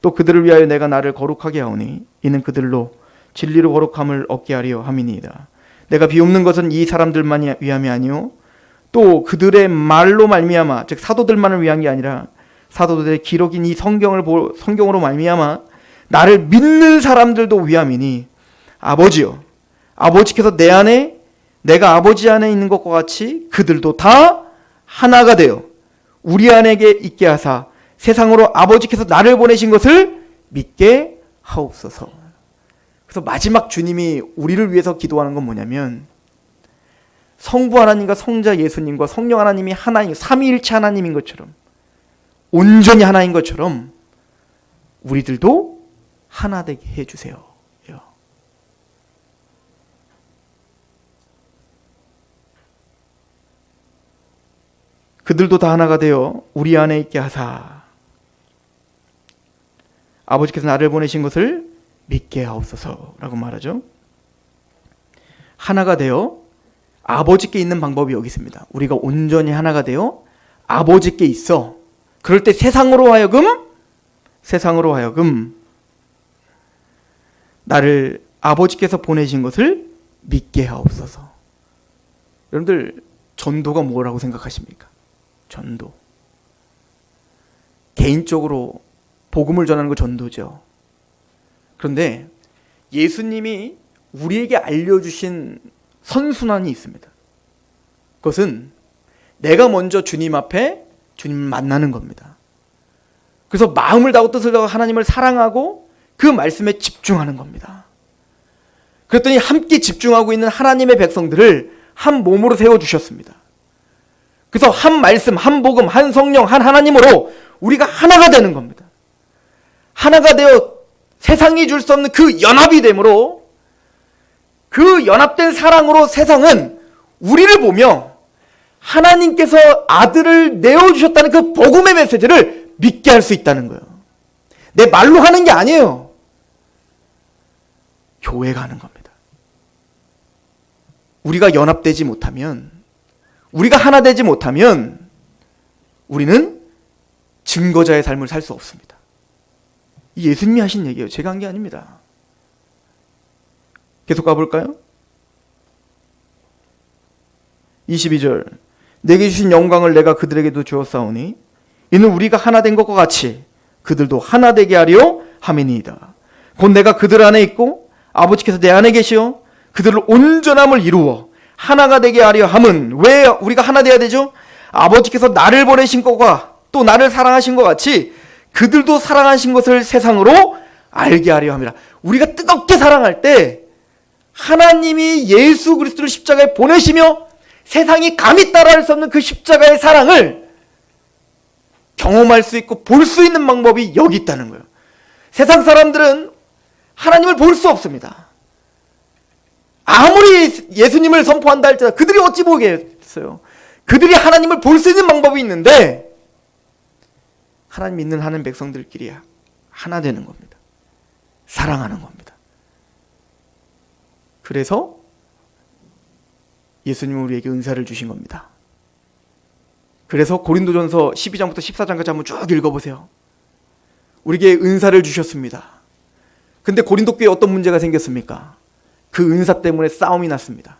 또 그들을 위하여 내가 나를 거룩하게 하오니 이는 그들로 진리로 거룩함을 얻게 하려 함이니이다. 내가 비옵는 것은 이 사람들만 위함이 아니요 또 그들의 말로 말미암아 즉 사도들만을 위한 게 아니라 사도들의 기록인 이 성경으로 말미암아 나를 믿는 사람들도 위함이니 아버지요 아버지께서 내 안에 내가 아버지 안에 있는 것과 같이 그들도 다 하나가 되어 우리 안에게 있게 하사 세상으로 아버지께서 나를 보내신 것을 믿게 하옵소서. 그래서 마지막 주님이 우리를 위해서 기도하는 건 뭐냐면, 성부 하나님과 성자 예수님과 성령 하나님이 하나인, 삼위일체 하나님인 것처럼, 온전히 하나인 것처럼 우리들도 하나 되게 해주세요. 그들도 다 하나가 되어 우리 안에 있게 하사 아버지께서 나를 보내신 것을 믿게 하옵소서라고 말하죠. 하나가 되어 아버지께 있는 방법이 여기 있습니다. 우리가 온전히 하나가 되어 아버지께 있어. 그럴 때 세상으로 하여금 나를 아버지께서 보내신 것을 믿게 하옵소서. 여러분들, 전도가 뭐라고 생각하십니까? 전도. 개인적으로 복음을 전하는 거 전도죠. 그런데 예수님이 우리에게 알려주신 선순환이 있습니다. 그것은 내가 먼저 주님 앞에 주님을 만나는 겁니다. 그래서 마음을 다하고 뜻을 다하고 하나님을 사랑하고 그 말씀에 집중하는 겁니다. 그랬더니 함께 집중하고 있는 하나님의 백성들을 한 몸으로 세워주셨습니다. 그래서 한 말씀, 한 복음, 한 성령, 한 하나님으로 우리가 하나가 되는 겁니다. 하나가 되어 세상이 줄 수 없는 그 연합이 되므로, 그 연합된 사랑으로 세상은 우리를 보며 하나님께서 아들을 내어주셨다는 그 복음의 메시지를 믿게 할 수 있다는 거예요. 내 말로 하는 게 아니에요. 교회가 하는 겁니다. 우리가 연합되지 못하면, 우리가 하나 되지 못하면 우리는 증거자의 삶을 살 수 없습니다. 이 예수님이 하신 얘기예요. 제가 한 게 아닙니다. 계속 가볼까요? 22절, 내게 주신 영광을 내가 그들에게도 주었사오니 이는 우리가 하나 된 것과 같이 그들도 하나 되게 하려 함이니이다. 곧 내가 그들 안에 있고 아버지께서 내 안에 계시어 그들을 온전함을 이루어 하나가 되게 하려 함은, 왜 우리가 하나 돼야 되죠? 아버지께서 나를 보내신 것과 또 나를 사랑하신 것 같이 그들도 사랑하신 것을 세상으로 알게 하려 함이라. 우리가 뜨겁게 사랑할 때 하나님이 예수 그리스도를 십자가에 보내시며 세상이 감히 따라할 수 없는 그 십자가의 사랑을 경험할 수 있고 볼 수 있는 방법이 여기 있다는 거예요. 세상 사람들은 하나님을 볼 수 없습니다. 아무리 예수님을 선포한다 할지라도 그들이 어찌 보겠어요. 그들이 하나님을 볼 수 있는 방법이 있는데, 하나님 믿는 하는 백성들끼리 하나 되는 겁니다. 사랑하는 겁니다. 그래서 예수님은 우리에게 은사를 주신 겁니다. 그래서 고린도전서 12장부터 14장까지 한번 쭉 읽어보세요. 우리에게 은사를 주셨습니다. 근데 고린도 교회에 어떤 문제가 생겼습니까? 그 은사 때문에 싸움이 났습니다.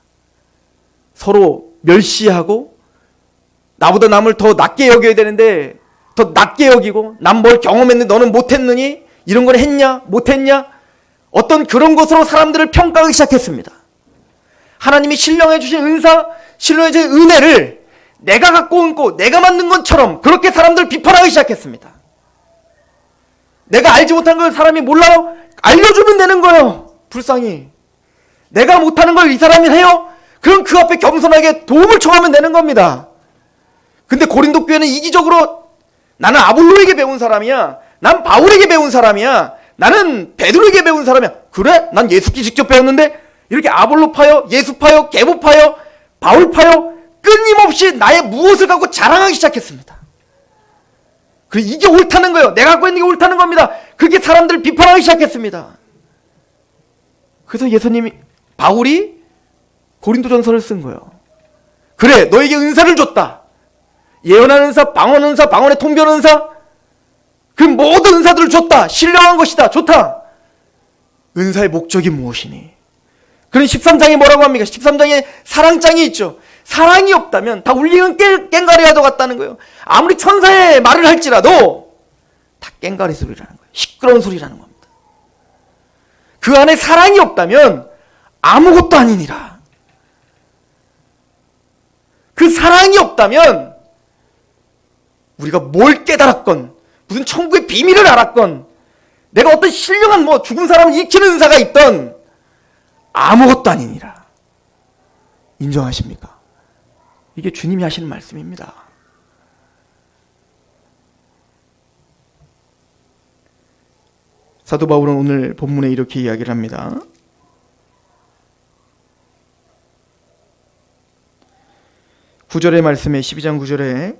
서로 멸시하고 나보다 남을 더 낮게 여겨야 되는데 더 낮게 여기고, 난 뭘 경험했는데 너는 못했느니? 이런 걸 했냐? 못했냐? 어떤 그런 것으로 사람들을 평가하기 시작했습니다. 하나님이 신령해 주신 은사, 신령해 주신 은혜를 내가 갖고 있고 내가 만든 것처럼 그렇게 사람들을 비판하기 시작했습니다. 내가 알지 못한 걸 사람이 몰라요? 알려주면 되는 거예요. 불쌍히. 내가 못하는 걸 이 사람이 해요? 그럼 그 앞에 겸손하게 도움을 청하면 되는 겁니다. 근데 고린도 교회는 이기적으로 나는 아볼로에게 배운 사람이야, 난 바울에게 배운 사람이야, 나는 베드로에게 배운 사람이야. 그래? 난 예수께 직접 배웠는데? 이렇게 아볼로 파여, 예수 파여, 계보 파여, 바울 파여 끊임없이 나의 무엇을 갖고 자랑하기 시작했습니다. 그래, 이게 옳다는 거예요. 내가 갖고 있는 게 옳다는 겁니다. 그게 사람들을 비판하기 시작했습니다. 그래서 바울이 고린도전서를 쓴 거예요. 그래, 너에게 은사를 줬다. 예언하는 은사, 방언 은사, 방언의 통변 은사, 그 모든 은사들을 줬다. 신령한 것이다. 좋다. 은사의 목적이 무엇이니? 그런 13장에 뭐라고 합니까? 13장에 사랑장이 있죠. 사랑이 없다면 다 울리는 꽹가리와도 같다는 거예요. 아무리 천사의 말을 할지라도 다 꽹가리 소리라는 거예요. 시끄러운 소리라는 겁니다. 그 안에 사랑이 없다면 아무것도 아니니라. 그 사랑이 없다면 우리가 뭘 깨달았건, 무슨 천국의 비밀을 알았건, 내가 어떤 신령한 죽은 사람을 일으키는 은사가 있던 아무것도 아니니라. 인정하십니까? 이게 주님이 하시는 말씀입니다. 사도 바울은 오늘 본문에 이렇게 이야기를 합니다. 구절의 말씀에 12장 9절에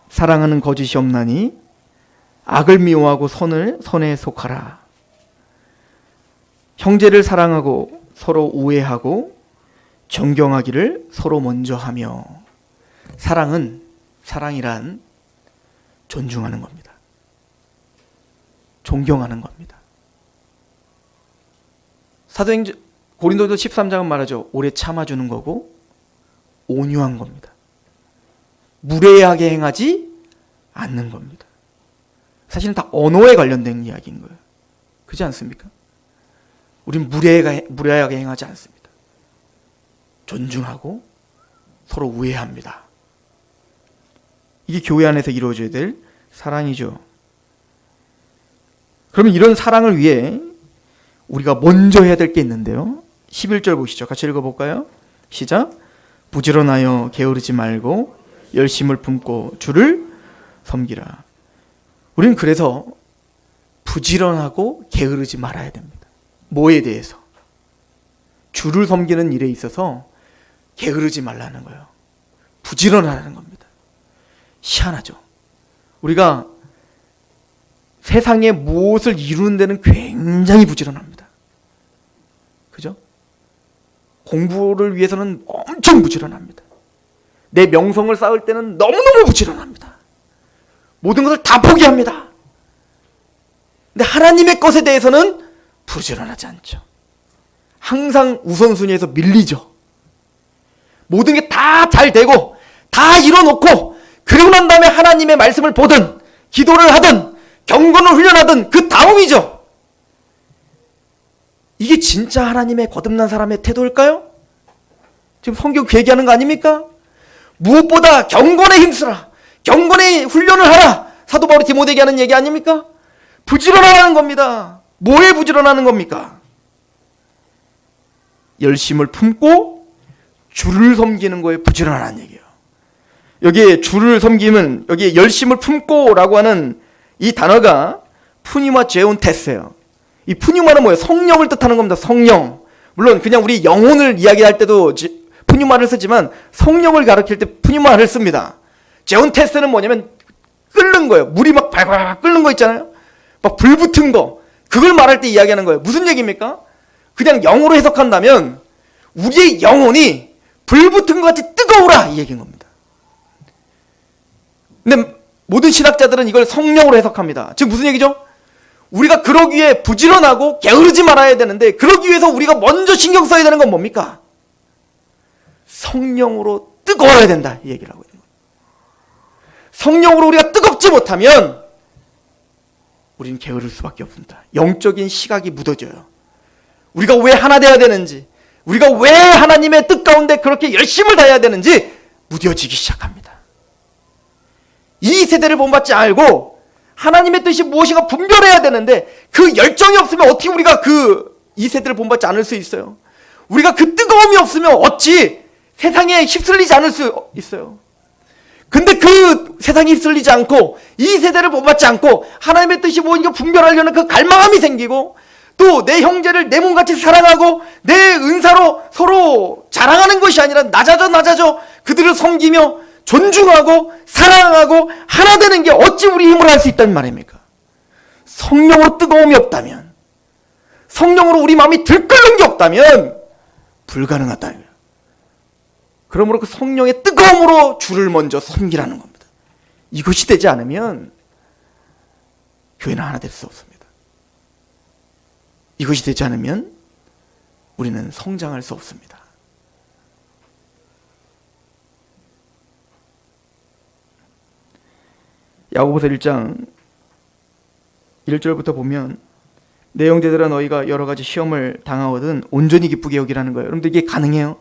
사랑하는 거짓이 없나니 악을 미워하고 선에 속하라. 형제를 사랑하고 서로 우애하고 존경하기를 서로 먼저 하며. 사랑이란 존중하는 겁니다. 존경하는 겁니다. 사도행전 고린도서 13장은 말하죠. 오래 참아주는 거고 온유한 겁니다. 무례하게 행하지 않는 겁니다. 사실은 다 언어에 관련된 이야기인 거예요. 그렇지 않습니까? 우린 무례하게 행하지 않습니다. 존중하고 서로 우애합니다. 이게 교회 안에서 이루어져야 될 사랑이죠. 그러면 이런 사랑을 위해 우리가 먼저 해야 될 게 있는데요. 11절 보시죠. 같이 읽어볼까요? 시작. 부지런하여 게으르지 말고 열심을 품고 주를 섬기라. 우리는 그래서 부지런하고 게으르지 말아야 됩니다. 뭐에 대해서? 주를 섬기는 일에 있어서 게으르지 말라는 거예요. 부지런하라는 겁니다. 희한하죠. 우리가 세상에 무엇을 이루는 데는 굉장히 부지런합니다. 그죠? 공부를 위해서는 엄청 부지런합니다. 내 명성을 쌓을 때는 너무너무 부지런합니다. 모든 것을 다 포기합니다. 근데 하나님의 것에 대해서는 부지런하지 않죠. 항상 우선순위에서 밀리죠. 모든 게 다 잘 되고 다 이뤄놓고 그러고 난 다음에 하나님의 말씀을 보든 기도를 하든 경건을 훈련하든 그 다음이죠. 이게 진짜 하나님의 거듭난 사람의 태도일까요? 지금 성경 그 얘기하는 거 아닙니까? 무엇보다 경건에 힘쓰라. 경건의 훈련을 하라. 사도 바울이 디모데에게 하는 얘기 아닙니까? 부지런하라는 겁니다. 뭐에 부지런하는 겁니까? 열심을 품고 주를 섬기는 거에 부지런하라는 얘기예요. 여기에 주를 섬김은 여기 열심을 품고라고 하는 이 단어가 푸니마 제온테스예요. 이 푸니마는 뭐예요? 성령을 뜻하는 겁니다. 성령. 물론 그냥 우리 영혼을 이야기할 때도 푸니마를 쓰지만 성령을 가리킬 때 푸니마를 씁니다. 제온테스는 뭐냐면 끓는 거예요. 물이 막 발발 끓는 거 있잖아요. 막 불 붙은 거. 그걸 말할 때 이야기하는 거예요. 무슨 얘기입니까? 그냥 영어로 해석한다면 우리의 영혼이 불 붙은 것 같이 뜨거우라 이 얘기인 겁니다. 근데 모든 신학자들은 이걸 성령으로 해석합니다. 지금 무슨 얘기죠? 우리가 그러기 위해 부지런하고 게으르지 말아야 되는데 그러기 위해서 우리가 먼저 신경 써야 되는 건 뭡니까? 성령으로 뜨거워야 된다 이 얘기를 하고 있는 거예요. 성령으로 우리가 뜨겁지 못하면 우리는 게으를 수밖에 없습니다. 영적인 시각이 묻어져요. 우리가 왜 하나 돼야 되는지, 우리가 왜 하나님의 뜻 가운데 그렇게 열심을 다해야 되는지 무뎌지기 시작합니다. 이 세대를 본받지 않고 하나님의 뜻이 무엇인가 분별해야 되는데 그 열정이 없으면 어떻게 우리가 이 세대를 본받지 않을 수 있어요? 우리가 그 뜨거움이 없으면 어찌 세상에 휩쓸리지 않을 수 있어요? 근데 그 세상에 휩쓸리지 않고 이 세대를 본받지 않고 하나님의 뜻이 무엇인가 분별하려는 그 갈망함이 생기고 또 내 형제를 내 몸같이 사랑하고 내 은사로 서로 자랑하는 것이 아니라 낮아져 그들을 섬기며 존중하고 사랑하고 하나 되는 게 어찌 우리 힘으로 할 수 있단 말입니까? 성령으로 뜨거움이 없다면, 성령으로 우리 마음이 들끓는 게 없다면 불가능하다. 그러므로 그 성령의 뜨거움으로 주를 먼저 섬기라는 겁니다. 이것이 되지 않으면 교회는 하나 될 수 없습니다. 이것이 되지 않으면 우리는 성장할 수 없습니다. 야고보서 1장 1절부터 보면 내 형제들아 너희가 여러 가지 시험을 당하거든 온전히 기쁘게 여기라는 거예요. 여러분들 이게 가능해요?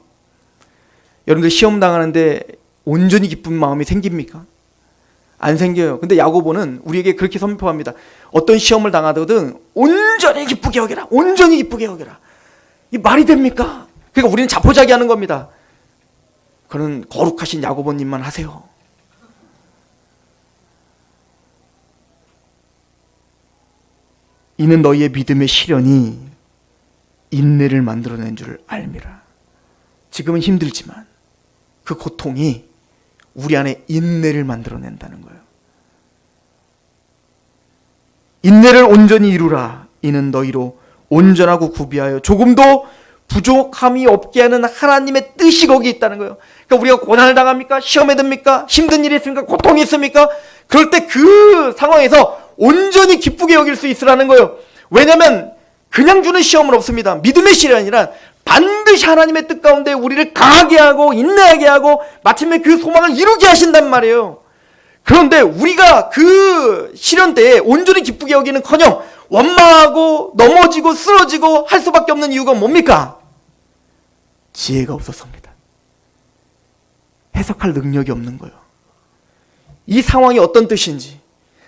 여러분들 시험 당하는데 온전히 기쁜 마음이 생깁니까? 안 생겨요. 근데 야고보는 우리에게 그렇게 선포합니다. 어떤 시험을 당하거든 온전히 기쁘게 여겨라. 온전히 기쁘게 여겨라. 이 말이 됩니까? 그러니까 우리는 자포자기하는 겁니다. 그는 거룩하신 야고보님만 하세요. 이는 너희의 믿음의 시련이 인내를 만들어낸 줄 알미라. 지금은 힘들지만 그 고통이 우리 안에 인내를 만들어낸다는 거예요. 인내를 온전히 이루라. 이는 너희로 온전하고 구비하여 조금도 부족함이 없게 하는 하나님의 뜻이 거기 있다는 거예요. 그러니까 우리가 고난을 당합니까? 시험에 듭니까? 힘든 일이 있습니까? 고통이 있습니까? 그럴 때 그 상황에서 온전히 기쁘게 여길 수 있으라는 거예요. 왜냐하면 그냥 주는 시험은 없습니다. 믿음의 시련이란 반드시 하나님의 뜻 가운데 우리를 강하게 하고 인내하게 하고 마침내 그 소망을 이루게 하신단 말이에요. 그런데 우리가 그 시련 때에 온전히 기쁘게 여기는커녕 원망하고 넘어지고 쓰러지고 할 수밖에 없는 이유가 뭡니까? 지혜가 없어서입니다. 해석할 능력이 없는 거예요. 이 상황이 어떤 뜻인지,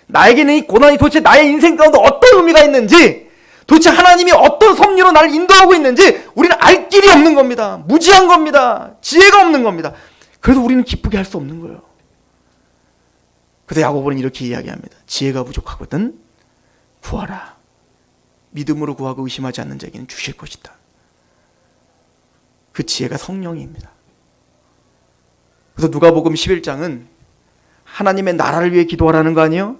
나에게는 이 고난이 도대체 나의 인생 가운데 어떤 의미가 있는지, 도대체 하나님이 어떤 섭리로 나를 인도하고 있는지 우리는 알 길이 없는 겁니다. 무지한 겁니다. 지혜가 없는 겁니다. 그래서 우리는 기쁘게 할 수 없는 거예요. 그래서 야고보는 이렇게 이야기합니다. 지혜가 부족하거든 구하라. 믿음으로 구하고 의심하지 않는 자에게는 주실 것이다. 그 지혜가 성령입니다. 그래서 누가복음 11장은 하나님의 나라를 위해 기도하라는 거 아니에요?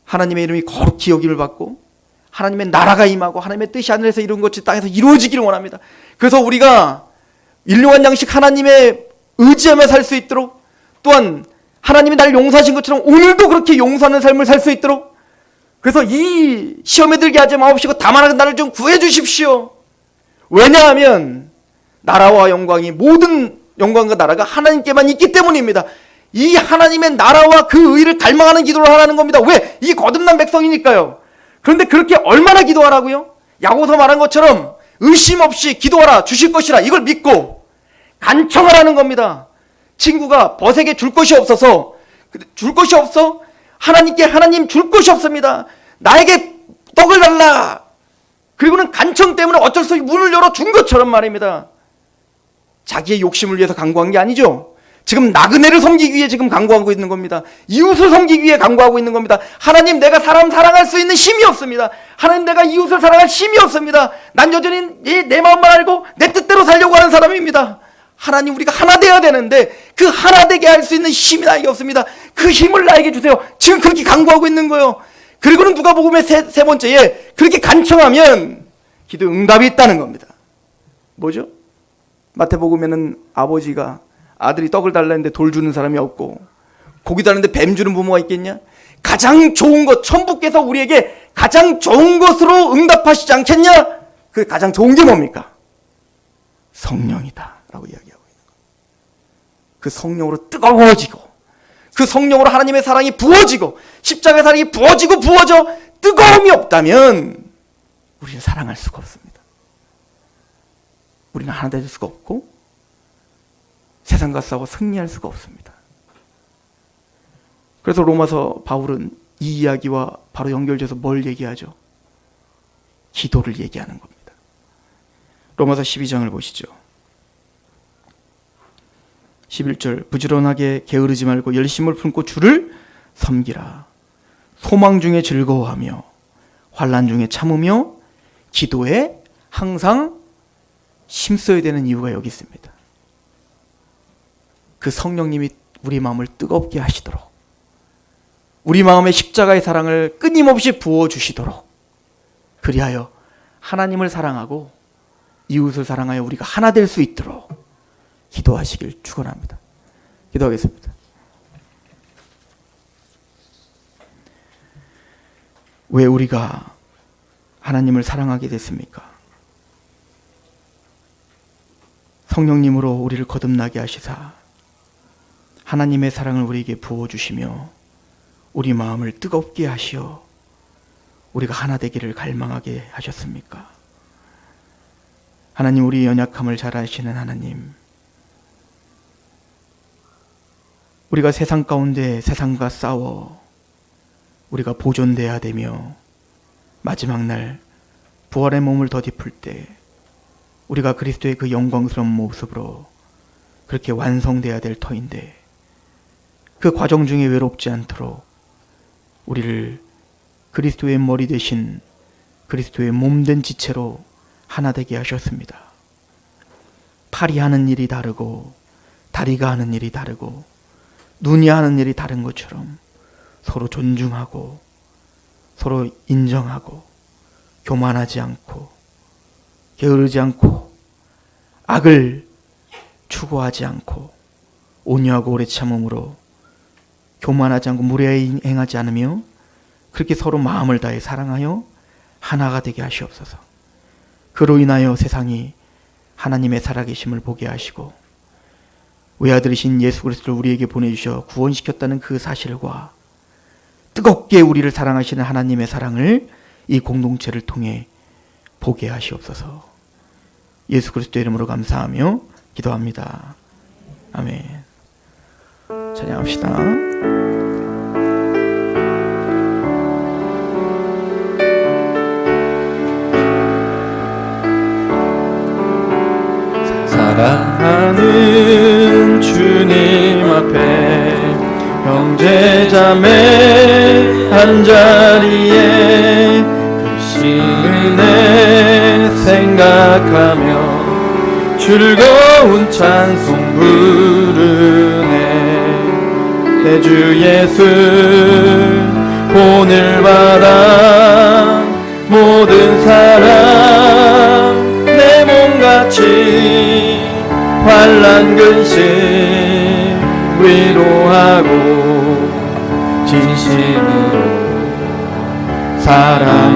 하나님의 이름이 거룩히 여김을 받고 하나님의 나라가 임하고 하나님의 뜻이 하늘에서 이룬 것이 땅에서 이루어지기를 원합니다. 그래서 우리가 일용할 양식 하나님의 의지하며 살 수 있도록, 또한 하나님이 나를 용서하신 것처럼 오늘도 그렇게 용서하는 삶을 살 수 있도록, 그래서 이 시험에 들게 하지 마옵시고 다만 나를 좀 구해 주십시오. 왜냐하면 나라와 영광이, 모든 영광과 나라가 하나님께만 있기 때문입니다. 이 하나님의 나라와 그 의를 갈망하는 기도를 하라는 겁니다. 왜? 이 거듭난 백성이니까요. 그런데 그렇게 얼마나 기도하라고요? 야고보서 말한 것처럼 의심 없이 기도하라, 주실 것이라, 이걸 믿고 간청하라는 겁니다. 친구가 벗에게 줄 것이 없어서, 줄 것이 없어? 하나님께 하나님 줄 것이 없습니다. 나에게 떡을 달라. 그리고는 간청 때문에 어쩔 수 없이 문을 열어준 것처럼 말입니다. 자기의 욕심을 위해서 간구한 게 아니죠. 지금 나그네를 섬기기 위해 지금 간구하고 있는 겁니다. 이웃을 섬기기 위해 간구하고 있는 겁니다. 하나님, 내가 사람 사랑할 수 있는 힘이 없습니다. 하나님, 내가 이웃을 사랑할 힘이 없습니다. 난 여전히 내 마음만 알고 내 뜻대로 살려고 하는 사람입니다. 하나님, 우리가 하나 되어야 되는데 그 하나 되게 할 수 있는 힘이 나에게 없습니다. 그 힘을 나에게 주세요. 지금 그렇게 간구하고 있는 거예요. 그리고는 누가복음의 세 번째에 그렇게 간청하면 기도 응답이 있다는 겁니다. 뭐죠? 마태복음에는 아버지가 아들이 떡을 달라는데 돌 주는 사람이 없고 고기 달라는데 뱀 주는 부모가 있겠냐? 가장 좋은 것, 천부께서 우리에게 가장 좋은 것으로 응답하시지 않겠냐? 그 가장 좋은 게 뭡니까? 성령이다 라고 이야기하고 있는 거예요. 그 성령으로 뜨거워지고, 그 성령으로 하나님의 사랑이 부어지고, 십자가의 사랑이 부어지고 부어져 뜨거움이 없다면 우리는 사랑할 수가 없습니다. 우리는 하나 될 수가 없고 세상과 싸워 승리할 수가 없습니다. 그래서 로마서 바울은 이 이야기와 바로 연결돼서 뭘 얘기하죠? 기도를 얘기하는 겁니다. 로마서 12장을 보시죠. 11절, 부지런하게 게으르지 말고 열심을 품고 주를 섬기라. 소망 중에 즐거워하며 환난 중에 참으며 기도에 항상 힘써야 되는 이유가 여기 있습니다. 그 성령님이 우리 마음을 뜨겁게 하시도록, 우리 마음에 십자가의 사랑을 끊임없이 부어주시도록, 그리하여 하나님을 사랑하고 이웃을 사랑하여 우리가 하나 될 수 있도록 기도하시길 축원합니다. 기도하겠습니다. 왜 우리가 하나님을 사랑하게 됐습니까? 성령님으로 우리를 거듭나게 하시사 하나님의 사랑을 우리에게 부어주시며 우리 마음을 뜨겁게 하시어 우리가 하나 되기를 갈망하게 하셨습니까? 하나님, 우리 연약함을 잘 아시는 하나님, 우리가 세상 가운데 세상과 싸워 우리가 보존돼야 되며 마지막 날 부활의 몸을 덧입을 때 우리가 그리스도의 그 영광스러운 모습으로 그렇게 완성돼야 될 터인데 그 과정 중에 외롭지 않도록 우리를 그리스도의 머리 대신 그리스도의 몸된 지체로 하나 되게 하셨습니다. 팔이 하는 일이 다르고 다리가 하는 일이 다르고 눈이 하는 일이 다른 것처럼 서로 존중하고 서로 인정하고 교만하지 않고 게으르지 않고 악을 추구하지 않고 온유하고 오래 참음으로 교만하지 않고 무례히 행하지 않으며 그렇게 서로 마음을 다해 사랑하여 하나가 되게 하시옵소서. 그로 인하여 세상이 하나님의 살아계심을 보게 하시고 외아들이신 예수 그리스도를 우리에게 보내주셔 구원시켰다는 그 사실과 뜨겁게 우리를 사랑하시는 하나님의 사랑을 이 공동체를 통해 보게 하시옵소서. 예수 그리스도의 이름으로 감사하며 기도합니다. 아멘. 찬양합시다. 사랑하는 주님 앞에 형제자매 한자리에 그 시은혜 생각하며 즐거운 찬송 부르네. 내 주 예수 본을 받아 모든 사람 내 몸같이 환난 근심 위로하고 진심으로 사랑